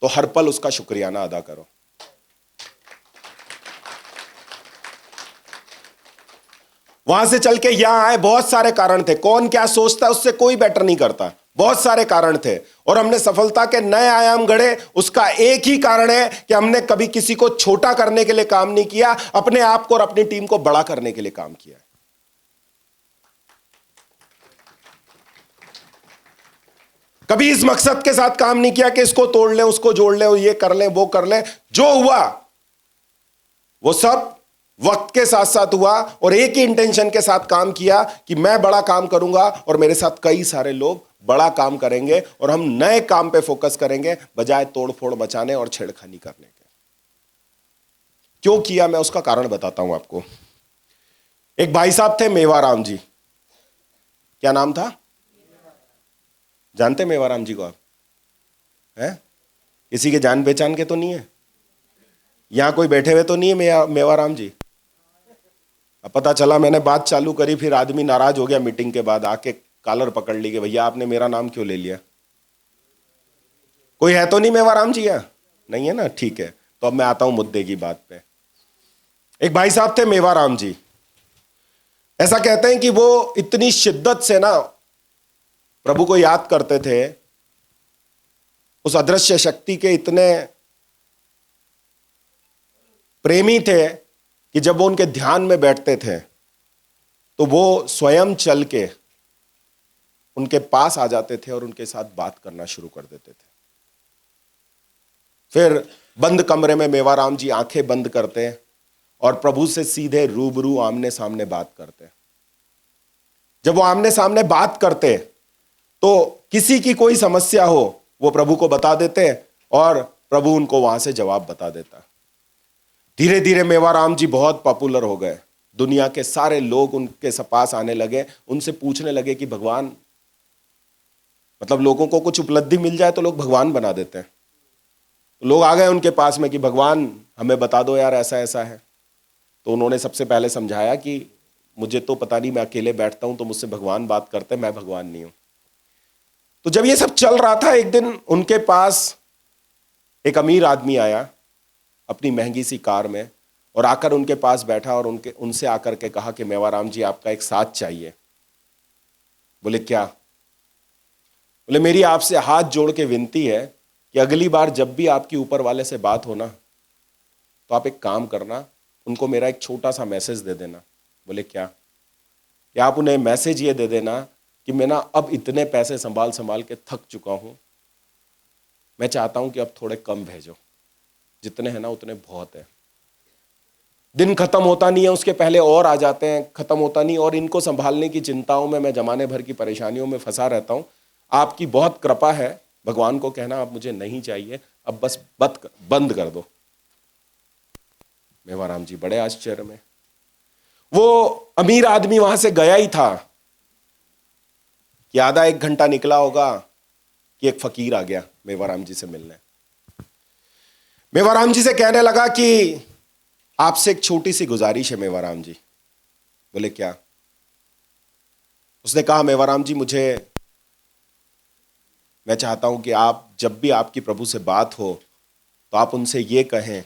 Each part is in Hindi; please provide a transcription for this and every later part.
तो हर पल उसका शुक्रियाना अदा करो। वहां से चल के यहां आए, बहुत सारे कारण थे। कौन क्या सोचता है उससे कोई बेटर नहीं करता, बहुत सारे कारण थे। और हमने सफलता के नए आयाम गढ़े। उसका एक ही कारण है कि हमने कभी किसी को छोटा करने के लिए काम नहीं किया, अपने आप को और अपनी टीम को बड़ा करने के लिए काम किया। कभी इस मकसद के साथ काम नहीं किया कि इसको तोड़ लें, उसको जोड़ लें, ये कर लें, वो कर लें। जो हुआ वो सब वक्त के साथ साथ हुआ, और एक ही इंटेंशन के साथ काम किया कि मैं बड़ा काम करूंगा और मेरे साथ कई सारे लोग बड़ा काम करेंगे, और हम नए काम पे फोकस करेंगे बजाय तोड़फोड़ मचाने और छेड़खानी करने के। क्यों किया, मैं उसका कारण बताता हूं आपको। एक भाई साहब थे, मेवाराम जी। क्या नाम था? जानते मेवाराम जी को आप? हैं? किसी के जान पहचान के तो नहीं है? यहां कोई बैठे हुए तो नहीं है मेवाराम जी? अब पता चला मैंने बात चालू करी, फिर आदमी नाराज हो गया, मीटिंग के बाद आके कॉलर पकड़ ली कि भैया आपने मेरा नाम क्यों ले लिया। कोई है तो नहीं मेवाराम जी यहाँ? नहीं है ना, ठीक है। तो अब मैं आता हूं मुद्दे की बात पे। एक भाई साहब थे मेवाराम जी। ऐसा कहते हैं कि वो इतनी शिद्दत से ना प्रभु को याद करते थे, उस अदृश्य शक्ति के इतने प्रेमी थे कि जब वो उनके ध्यान में बैठते थे तो वो स्वयं चल के उनके पास आ जाते थे और उनके साथ बात करना शुरू कर देते थे। फिर बंद कमरे में मेवाराम जी आंखें बंद करते और प्रभु से सीधे रूबरू आमने सामने बात करते। जब वो आमने सामने बात करते तो किसी की कोई समस्या हो वो प्रभु को बता देते और प्रभु उनको वहां से जवाब बता देता। धीरे धीरे मेवाराम जी बहुत पॉपुलर हो गए। दुनिया के सारे लोग उनके पास आने लगे, उनसे पूछने लगे कि भगवान, मतलब लोगों को कुछ उपलब्धि मिल जाए तो लोग भगवान बना देते हैं। तो लोग आ गए उनके पास में कि भगवान हमें बता दो यार, ऐसा ऐसा है। तो उन्होंने सबसे पहले समझाया कि मुझे तो पता नहीं, मैं अकेले बैठता हूं तो मुझसे भगवान बात करते हैं, मैं भगवान नहीं हूं। तो जब ये सब चल रहा था, एक दिन उनके पास एक अमीर आदमी आया अपनी महंगी सी कार में, और आकर उनके पास बैठा और उनसे आकर के कहा कि मेवाराम जी आपका एक साथ चाहिए। बोले क्या? बोले मेरी आपसे हाथ जोड़ के विनती है कि अगली बार जब भी आपकी ऊपर वाले से बात हो ना, तो आप एक काम करना, उनको मेरा एक छोटा सा मैसेज दे देना। बोले क्या? कि आप उन्हें मैसेज ये दे देना कि मैं ना अब इतने पैसे संभाल संभाल के थक चुका हूं, मैं चाहता हूं कि अब थोड़े कम भेजो, जितने हैं ना उतने बहुत है। दिन खत्म होता नहीं है उसके पहले और आ जाते हैं, खत्म होता नहीं, और इनको संभालने की चिंताओं में मैं जमाने भर की परेशानियों में फंसा रहता हूं। आपकी बहुत कृपा है, भगवान को कहना अब मुझे नहीं चाहिए, अब बस बंद कर दो। मेवाराम जी बड़े आश्चर्य में। वो अमीर आदमी वहां से गया ही था कि आधा एक घंटा निकला होगा कि एक फकीर आ गया मेवाराम जी से मिलने। मेवाराम जी से कहने लगा कि आपसे एक छोटी सी गुजारिश है मेवाराम जी। बोले क्या? उसने कहा मेवाराम जी मैं चाहता हूं कि आप जब भी आपकी प्रभु से बात हो तो आप उनसे ये कहें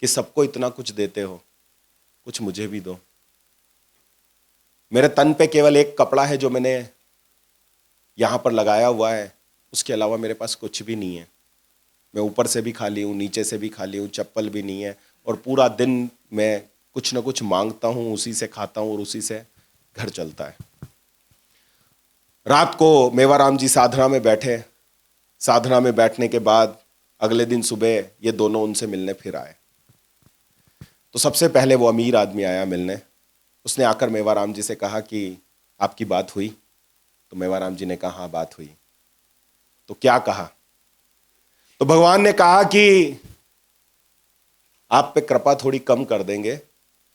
कि सबको इतना कुछ देते हो, कुछ मुझे भी दो। मेरे तन पे केवल एक कपड़ा है जो मैंने यहां पर लगाया हुआ है, उसके अलावा मेरे पास कुछ भी नहीं है। मैं ऊपर से भी खाली हूं, नीचे से भी खाली हूं, चप्पल भी नहीं है, और पूरा दिन मैं कुछ ना कुछ मांगता हूं, उसी से खाता हूं और उसी से घर चलता है। रात को मेवाराम जी साधना में बैठे। साधना में बैठने के बाद अगले दिन सुबह ये दोनों उनसे मिलने फिर आए। तो सबसे पहले वो अमीर आदमी आया मिलने। उसने आकर मेवाराम जी से कहा कि आपकी बात हुई? तो मेवाराम जी ने कहा हाँ बात हुई। तो क्या कहा? तो भगवान ने कहा कि आप पे कृपा थोड़ी कम कर देंगे,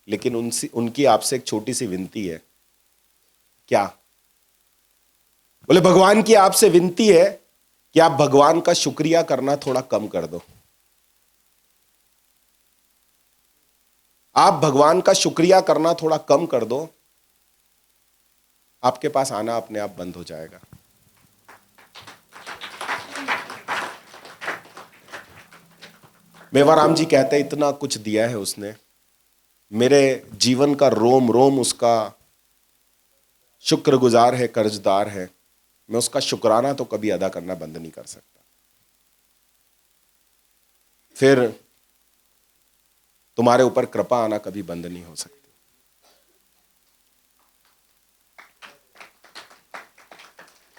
लेकिन उनकी आपसे एक छोटी सी विनती है। क्या? बोले भगवान की आपसे विनती है कि आप भगवान का शुक्रिया करना थोड़ा कम कर दो। आप भगवान का शुक्रिया करना थोड़ा कम कर दो, आपके पास आना अपने आप बंद हो जाएगा। मेवाराम जी कहते हैं इतना कुछ दिया है उसने, मेरे जीवन का रोम रोम उसका शुक्रगुजार है, कर्जदार है। मैं उसका शुक्राना तो कभी अदा करना बंद नहीं कर सकता। फिर तुम्हारे ऊपर कृपा आना कभी बंद नहीं हो सकती।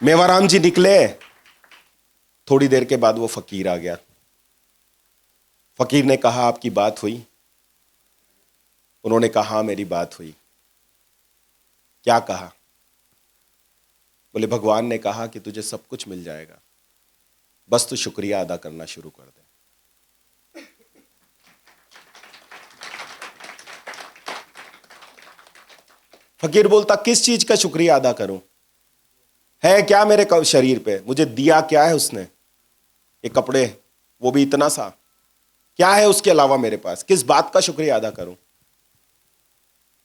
मेवाराम जी निकले, थोड़ी देर के बाद वो फकीर आ गया। फकीर ने कहा आपकी बात हुई? उन्होंने कहा मेरी बात हुई। क्या कहा? बोले भगवान ने कहा कि तुझे सब कुछ मिल जाएगा, बस तू शुक्रिया अदा करना शुरू कर दे। फकीर बोलता किस चीज का शुक्रिया अदा करूं? है क्या मेरे शरीर पे? मुझे दिया क्या है उसने? ये कपड़े, वो भी इतना सा। क्या है उसके अलावा मेरे पास? किस बात का शुक्रिया अदा करूं?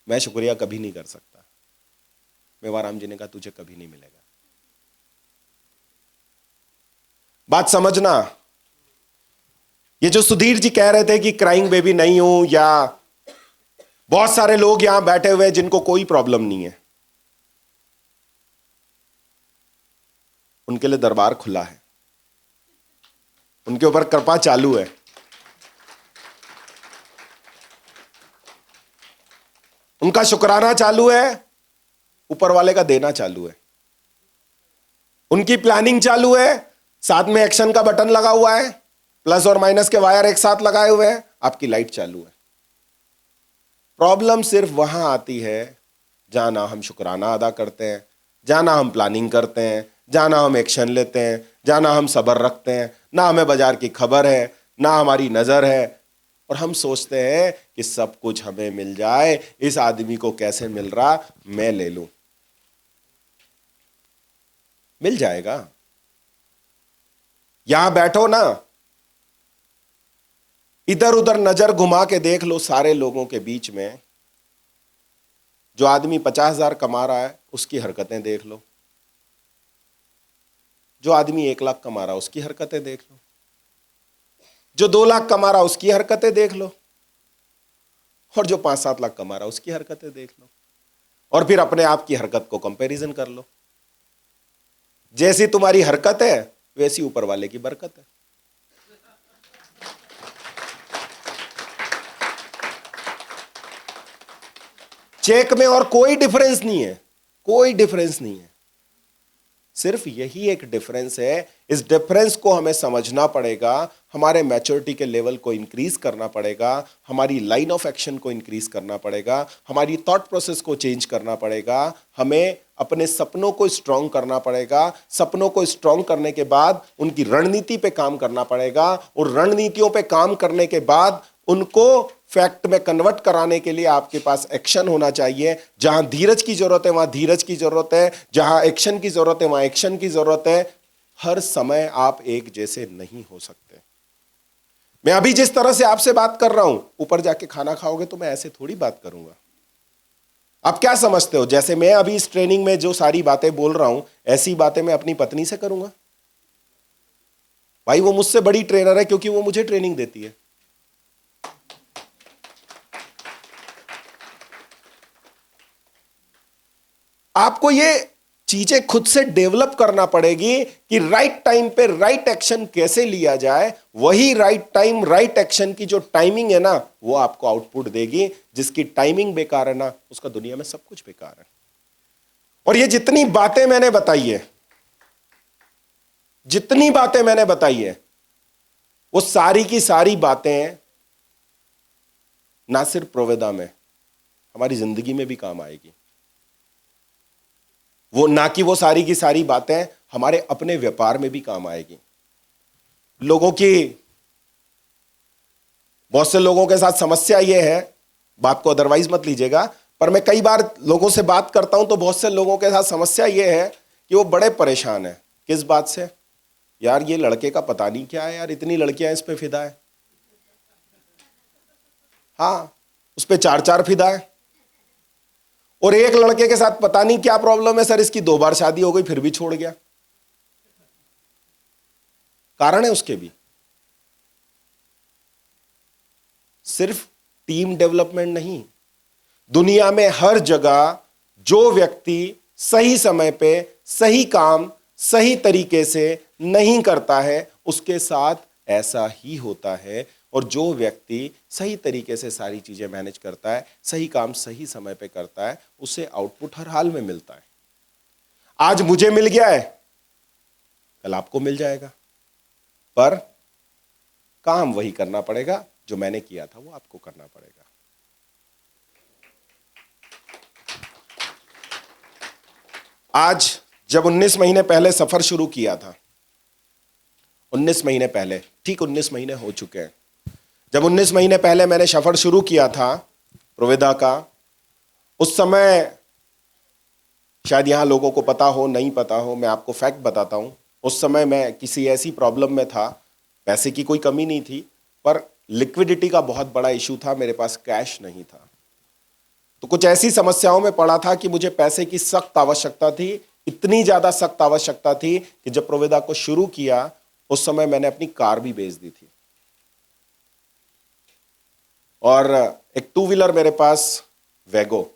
मैं शुक्रिया कभी नहीं कर सकता। मेवाराम जी ने कहा तुझे कभी नहीं मिलेगा। बात समझना, ये जो सुधीर जी कह रहे थे कि क्राइंग बेबी नहीं हूं, या बहुत सारे लोग यहां बैठे हुए हैं जिनको कोई प्रॉब्लम नहीं है, उनके लिए दरबार खुला है, उनके ऊपर कृपा चालू है। उनका शुक्राना चालू है, ऊपर वाले का देना चालू है। उनकी प्लानिंग चालू है, साथ में एक्शन का बटन लगा हुआ है, प्लस और माइनस के वायर एक साथ लगाए हुए हैं, आपकी लाइट चालू है। प्रॉब्लम सिर्फ वहां आती है जहां ना हम शुक्राना अदा करते हैं, जहां ना हम प्लानिंग करते हैं, जहां ना हम एक्शन लेते हैं, जहां ना हम सब्र रखते हैं, ना हमें बाजार की खबर है, ना हमारी नजर है, और हम सोचते हैं कि सब कुछ हमें मिल जाए, इस आदमी को कैसे मिल रहा, मैं ले लूं। मिल जाएगा। यहां बैठो ना, इधर उधर नजर घुमा के देख लो, सारे लोगों के बीच में जो आदमी 50,000 कमा रहा है उसकी हरकतें देख लो, जो आदमी 1 लाख कमा रहा है उसकी हरकतें देख लो, जो 2 लाख कमा रहा है उसकी हरकतें देख लो, और जो 5-7 लाख कमा रहा है उसकी हरकतें देख लो, और फिर अपने आप की हरकत को कंपैरिजन कर लो। जैसी तुम्हारी हरकत है वैसी ऊपर वाले की बरकत है। चेक में और कोई डिफरेंस नहीं है, कोई डिफरेंस नहीं है। सिर्फ यही एक डिफरेंस है। इस डिफरेंस को हमें समझना पड़ेगा, हमारे मैच्योरिटी के लेवल को इंक्रीज करना पड़ेगा, हमारी लाइन ऑफ एक्शन को इंक्रीज करना पड़ेगा, हमारी थॉट प्रोसेस को चेंज करना पड़ेगा, हमें अपने सपनों को स्ट्रांग करना पड़ेगा। सपनों को स्ट्रांग करने के बाद उनकी रणनीति पे काम करना पड़ेगा, और रणनीतियों पे काम करने के बाद उनको फैक्ट में कन्वर्ट कराने के लिए आपके पास एक्शन होना चाहिए। जहां धीरज की जरूरत है वहां धीरज की जरूरत है, जहां एक्शन की जरूरत है वहां एक्शन की जरूरत है। हर समय आप एक जैसे नहीं हो सकते। मैं अभी जिस तरह से आपसे बात कर रहा हूं, ऊपर जाके खाना खाओगे तो मैं ऐसे थोड़ी बात करूंगा। आप क्या समझते हो, जैसे मैं अभी इस ट्रेनिंग में जो सारी बातें बोल रहा हूं, ऐसी बातें मैं अपनी पत्नी से करूंगा? भाई वो मुझसे बड़ी ट्रेनर है क्योंकि वो मुझे ट्रेनिंग देती है। आपको ये चीजें खुद से डेवलप करना पड़ेगी कि राइट टाइम पे राइट एक्शन कैसे लिया जाए। वही राइट टाइम राइट एक्शन की जो टाइमिंग है ना, वो आपको आउटपुट देगी। जिसकी टाइमिंग बेकार है ना, उसका दुनिया में सब कुछ बेकार है। और ये जितनी बातें मैंने बताई है, जितनी बातें मैंने बताई है, वो सारी की सारी बातें ना सिर्फ प्रोवेदा में, हमारी जिंदगी में भी काम आएगी। वो ना कि वो सारी की सारी बातें हमारे अपने व्यापार में भी काम आएगी। लोगों की, बहुत से लोगों के साथ समस्या ये है, बात को अदरवाइज मत लीजिएगा, पर मैं कई बार लोगों से बात करता हूं तो बहुत से लोगों के साथ समस्या ये है कि वो बड़े परेशान हैं। किस बात से? यार ये लड़के का पता नहीं क्या है, यार इतनी लड़कियां इस पे फिदा है। हाँ, उस पे 4-4 फिदा है। और एक लड़के के साथ पता नहीं क्या प्रॉब्लम है सर, इसकी 2 बार शादी हो गई फिर भी छोड़ गया। कारण है उसके भी। सिर्फ टीम डेवलपमेंट नहीं, दुनिया में हर जगह जो व्यक्ति सही समय पे सही काम सही तरीके से नहीं करता है उसके साथ ऐसा ही होता है, और जो व्यक्ति सही तरीके से सारी चीजें मैनेज करता है, सही काम सही समय पे करता है, उसे आउटपुट हर हाल में मिलता है। आज मुझे मिल गया है, कल आपको मिल जाएगा, पर काम वही करना पड़ेगा जो मैंने किया था, वो आपको करना पड़ेगा। आज जब 19 महीने पहले सफर शुरू किया था, 19 महीने पहले, ठीक 19 महीने हो चुके हैं, जब 19 महीने पहले मैंने सफर शुरू किया था प्रोवेदा का, उस समय शायद यहां लोगों को पता हो नहीं पता हो, मैं आपको फैक्ट बताता हूं। उस समय मैं किसी ऐसी प्रॉब्लम में था, पैसे की कोई कमी नहीं थी, पर लिक्विडिटी का बहुत बड़ा इशू था, मेरे पास कैश नहीं था। तो कुछ ऐसी समस्याओं में पड़ा था कि मुझे पैसे की सख्त आवश्यकता थी, इतनी ज्यादा सख्त आवश्यकता थी कि जब प्रोवेदा को शुरू किया उस समय मैंने अपनी कार भी बेच दी थी, और एक 2 व्हीलर मेरे पास वैगो,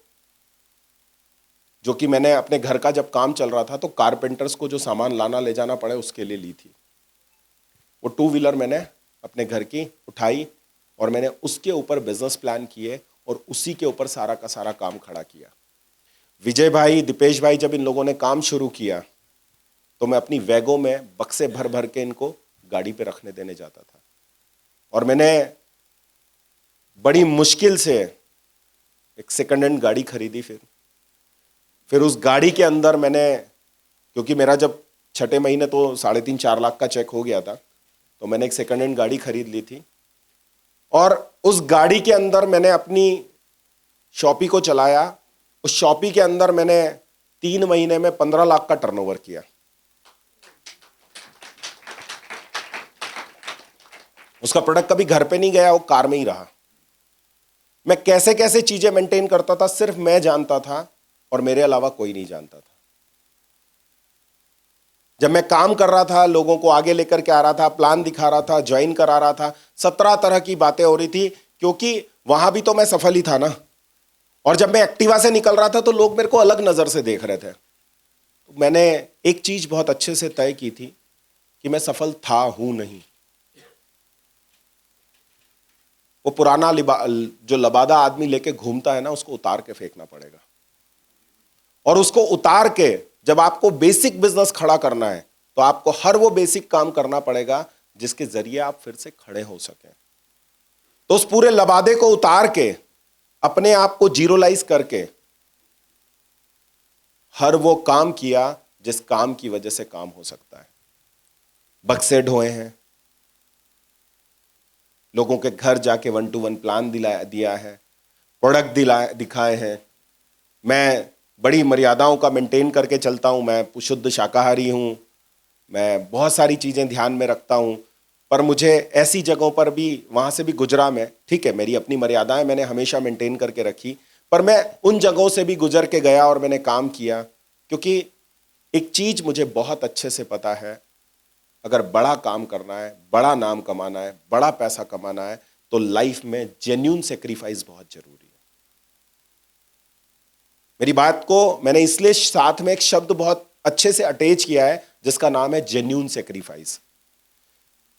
जो कि मैंने अपने घर का जब काम चल रहा था तो कारपेंटर्स को जो सामान लाना ले जाना पड़े उसके लिए ली थी। वो 2 व्हीलर मैंने अपने घर की उठाई और मैंने उसके ऊपर बिजनेस प्लान किए और उसी के ऊपर सारा का सारा काम खड़ा किया। विजय भाई, दीपेश भाई, जब इन लोगों ने काम शुरू किया तो मैं अपनी वैगो में बक्से भर भर के इनको गाड़ी पे रखने देने जाता था, और मैंने बड़ी मुश्किल से एक सेकंड हैंड गाड़ी खरीदी। फिर उस गाड़ी के अंदर मैंने, क्योंकि मेरा जब 6ठे महीने तो 3.5-4 लाख का चेक हो गया था, तो मैंने एक सेकंड हैंड गाड़ी खरीद ली थी, और उस गाड़ी के अंदर मैंने अपनी शॉपी को चलाया। उस शॉपी के अंदर मैंने 3 महीने में 15 लाख का टर्नओवर किया। उसका प्रोडक्ट कभी घर पे नहीं गया, वो कार में ही रहा। मैं कैसे कैसे चीजें मेंटेन करता था सिर्फ मैं जानता था, और मेरे अलावा कोई नहीं जानता था। जब मैं काम कर रहा था, लोगों को आगे लेकर के आ रहा था, प्लान दिखा रहा था, ज्वाइन करा रहा था, 17 तरह की बातें हो रही थी, क्योंकि वहां भी तो मैं सफल ही था ना। और जब मैं एक्टिवा से निकल रहा था तो लोग मेरे को अलग नजर से देख रहे थे। तो मैंने एक चीज बहुत अच्छे से तय की थी कि मैं सफल था, हूं नहीं। वो पुराना जो लबादा आदमी लेके घूमता है ना, उसको उतार के फेंकना पड़ेगा। और उसको उतार के जब आपको बेसिक बिजनेस खड़ा करना है तो आपको हर वो बेसिक काम करना पड़ेगा जिसके जरिए आप फिर से खड़े हो सकें। तो उस पूरे लबादे को उतार के, अपने आप को जीरोलाइज करके हर वो काम किया जिस काम की वजह से काम हो सकता है। बक्से ढोए हैं, लोगों के घर जाके 1-to-1 प्लान दिया है, प्रोडक्ट दिखाए हैं। मैं बड़ी मर्यादाओं का मेंटेन करके चलता हूं, मैं शुद्ध शाकाहारी हूं, मैं बहुत सारी चीजें ध्यान में रखता हूं, पर मुझे ऐसी जगहों पर भी, वहां से भी गुजरा मैं, ठीक है, मेरी अपनी मर्यादाएं मैंने हमेशा मेंटेन करके रखी, पर मैं उन जगहों से भी गुजर के गया और मैंने काम किया। क्योंकि एक चीज मुझे बहुत अच्छे से पता है, अगर बड़ा काम करना है, बड़ा नाम कमाना है, बड़ा पैसा कमाना है, तो लाइफ में जेन्युइन सेक्रीफाइस बहुत जरूरी है। मेरी बात को मैंने इसलिए साथ में एक शब्द बहुत अच्छे से अटैच किया है जिसका नाम है जेन्युइन सेक्रीफाइस।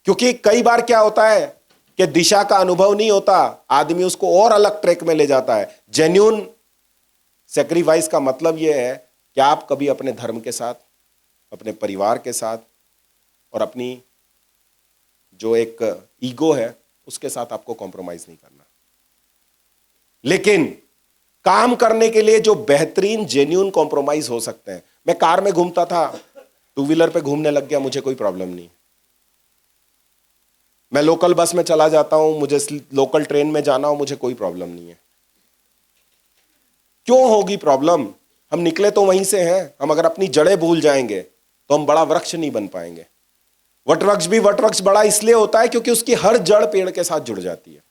क्योंकि कई बार क्या होता है कि दिशा का अनुभव नहीं होता, आदमी उसको और अलग ट्रैक में ले जाता है। जेन्युइन सेक्रीफाइस का मतलब यह है कि आप कभी अपने धर्म के साथ, अपने परिवार के साथ और अपनी जो एक ईगो है उसके साथ आपको कॉम्प्रोमाइज नहीं करना। लेकिन काम करने के लिए जो बेहतरीन जेन्युइन कॉम्प्रोमाइज हो सकते हैं, मैं कार में घूमता था, 2 व्हीलर पे घूमने लग गया, मुझे कोई प्रॉब्लम नहीं। मैं लोकल बस में चला जाता हूं, मुझे लोकल ट्रेन में जाना हो, मुझे कोई प्रॉब्लम नहीं है। क्यों होगी प्रॉब्लम? हम निकले तो वहीं से हैं। हम अगर अपनी जड़ें भूल जाएंगे तो हम बड़ा वृक्ष नहीं बन पाएंगे। वटवृक्ष भी वटवृक्ष बड़ा इसलिए होता है क्योंकि उसकी हर जड़ पेड़ के साथ जुड़ जाती है।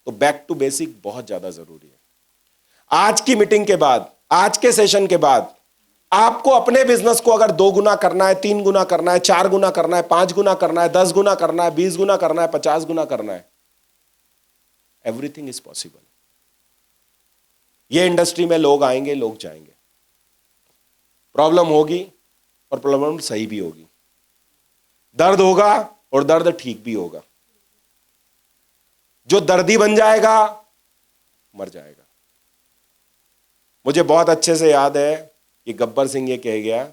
तो बैक टू बेसिक बहुत ज्यादा जरूरी है। आज की मीटिंग के बाद, आज के सेशन के बाद आपको अपने बिजनेस को अगर 2 गुना करना है, 3 गुना करना है, 4 गुना करना है, 5 गुना करना है, 10 गुना करना है, 20 गुना करना है, 50 गुना करना है, एवरीथिंग इज पॉसिबल। ये इंडस्ट्री में लोग आएंगे, लोग जाएंगे, प्रॉब्लम होगी और प्रॉब्लम सही भी होगी, दर्द होगा और दर्द ठीक भी होगा। जो दर्दी बन जाएगा मर जाएगा। मुझे बहुत अच्छे से याद है कि गब्बर सिंह ये कह गया,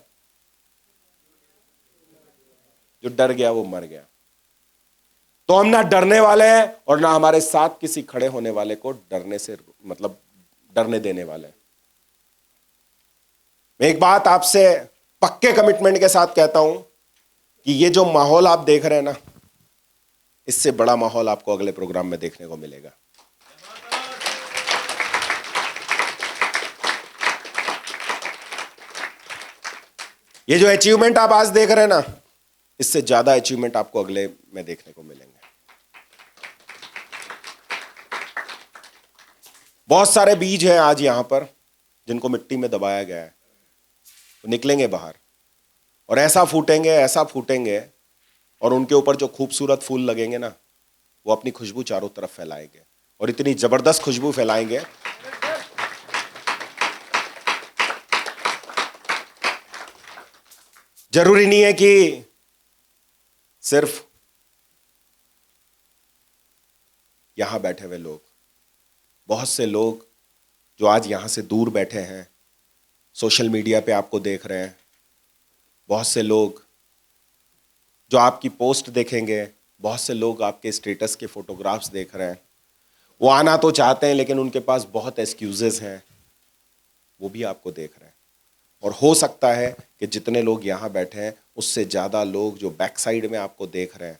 जो डर गया वो मर गया। तो हम ना डरने वाले हैं और ना हमारे साथ किसी खड़े होने वाले को डरने से मतलब डरने देने वाले हैं। मैं एक बात आपसे पक्के कमिटमेंट के साथ कहता हूं कि ये जो माहौल आप देख रहे हैं ना, इससे बड़ा माहौल आपको अगले प्रोग्राम में देखने को मिलेगा। ये जो अचीवमेंट आप आज देख रहे हैं ना, इससे ज्यादा अचीवमेंट आपको अगले में देखने को मिलेंगे। बहुत सारे बीज हैं आज यहां पर जिनको मिट्टी में दबाया गया है, वो निकलेंगे बाहर और ऐसा फूटेंगे और उनके ऊपर जो खूबसूरत फूल लगेंगे ना, वो अपनी खुशबू चारों तरफ फैलाएंगे और इतनी जबरदस्त खुशबू फैलाएंगे। जरूरी नहीं है कि सिर्फ यहां बैठे हुए लोग, बहुत से लोग जो आज यहां से दूर बैठे हैं, सोशल मीडिया पे आपको देख रहे हैं, बहुत से लोग जो आपकी पोस्ट देखेंगे, बहुत से लोग आपके स्टेटस के फोटोग्राफ्स देख रहे हैं, वो आना तो चाहते हैं लेकिन उनके पास बहुत एक्सक्यूजेस हैं, वो भी आपको देख रहे हैं। और हो सकता है कि जितने लोग यहाँ बैठे हैं उससे ज़्यादा लोग जो बैक साइड में आपको देख रहे हैं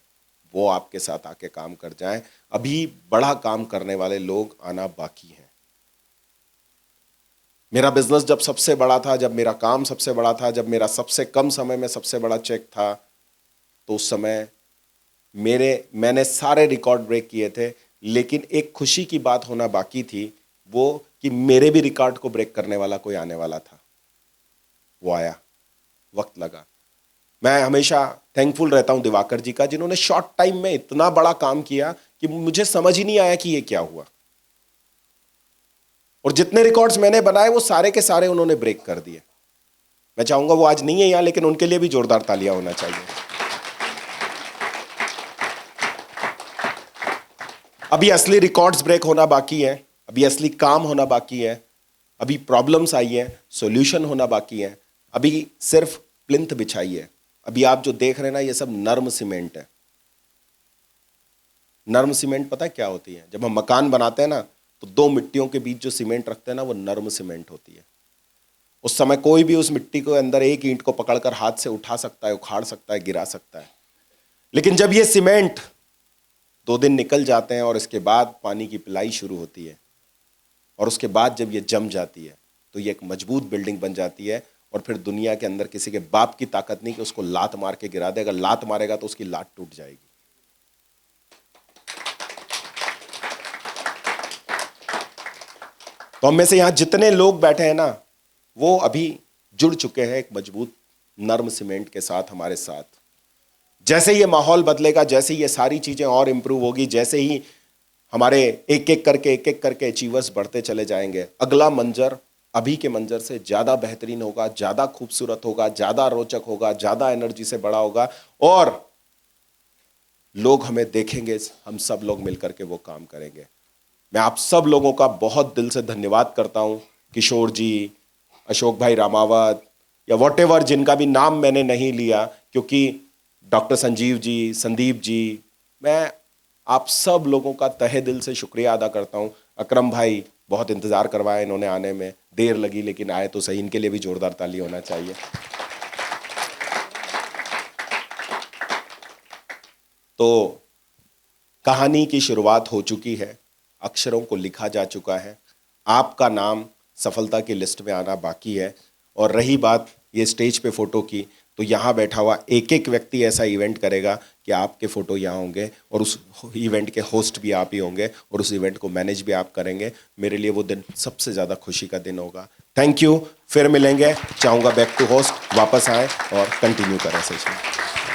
वो आपके साथ आके काम कर जाएं। अभी बड़ा काम करने वाले लोग आना बाकी हैं। मेरा बिजनेस जब सबसे बड़ा था, जब मेरा काम सबसे बड़ा था, जब मेरा सबसे कम समय में सबसे बड़ा चेक था, तो उस समय मैंने सारे रिकॉर्ड ब्रेक किए थे, लेकिन एक खुशी की बात होना बाकी थी, वो कि मेरे भी रिकॉर्ड को ब्रेक करने वाला कोई आने वाला था। वो आया, वक्त लगा। मैं हमेशा थैंकफुल रहता हूं दिवाकर जी का, जिन्होंने शॉर्ट टाइम में इतना बड़ा काम किया कि मुझे समझ ही नहीं आया कि ये क्या हुआ। और जितने रिकॉर्ड्स मैंने बनाए वो सारे के सारे उन्होंने ब्रेक कर दिए। मैं चाहूंगा वो आज नहीं है यहां, लेकिन उनके लिए भी जोरदार तालियां होना चाहिए। अभी असली रिकॉर्ड्स ब्रेक होना बाकी है, अभी असली काम होना बाकी है, अभी प्रॉब्लम्स आई है, सॉल्यूशन होना बाकी है, अभी सिर्फ प्लिंथ बिछाई है। अभी आप जो देख रहे हैं ना, ये सब नर्म सीमेंट है। नर्म सीमेंट पता है क्या होती है? जब हम मकान बनाते हैं ना, तो दो मिट्टियों के बीच जो सीमेंट रखते हैं ना, वो नर्म सीमेंट होती है। उस समय कोई भी उस मिट्टी को अंदर एक ईंट को पकड़कर हाथ से उठा सकता है, उखाड़ सकता है, गिरा सकता है। लेकिन जब ये सीमेंट 2 दिन निकल जाते हैं और इसके बाद पानी की पिलाई शुरू होती है और उसके बाद जब ये जम जाती है, तो ये एक मजबूत बिल्डिंग बन जाती है। और फिर दुनिया के अंदर किसी के बाप की ताकत नहीं कि उसको लात मार के गिरा दे। अगर लात मारेगा तो उसकी लात टूट जाएगी। तो हम में से यहां जितने लोग बैठे हैं ना, वो अभी जुड़ चुके हैं एक मजबूत नर्म सीमेंट के साथ हमारे साथ। जैसे ये माहौल बदलेगा, जैसे ये सारी चीजें और इंप्रूव होगी, जैसे ही हमारे एक एक करके अचीवर्स बढ़ते चले जाएंगे, अगला मंजर अभी के मंजर से ज्यादा बेहतरीन होगा, ज्यादा खूबसूरत होगा, ज्यादा रोचक होगा, ज्यादा एनर्जी से बड़ा होगा और लोग हमें देखेंगे। हम सब लोग मिलकर के वो काम करेंगे। मैं आप सब लोगों का बहुत दिल से धन्यवाद करता हूं। किशोर जी, अशोक भाई रामावत, या वॉटेवर जिनका भी नाम मैंने नहीं लिया, क्योंकि डॉक्टर संजीव जी, संदीप जी, मैं आप सब लोगों का तहे दिल से शुक्रिया अदा करता हूं। अकरम भाई, बहुत इंतजार करवाया इन्होंने आने में, देर लगी लेकिन आए तो सही। इनके लिए भी जोरदार ताली होना चाहिए। तो कहानी की शुरुआत हो चुकी है, अक्षरों को लिखा जा चुका है, आपका नाम सफलता की लिस्ट में आना बाकी है। और रही बात ये स्टेज पे फोटो की, तो यहाँ बैठा हुआ एक एक व्यक्ति ऐसा इवेंट करेगा कि आपके फोटो यहाँ होंगे और उस इवेंट के होस्ट भी आप ही होंगे और उस इवेंट को मैनेज भी आप करेंगे। मेरे लिए वो दिन सबसे ज़्यादा खुशी का दिन होगा। थैंक यू, फिर मिलेंगे। चाहूँगा बैक टू होस्ट वापस आए और कंटिन्यू करें सेशन।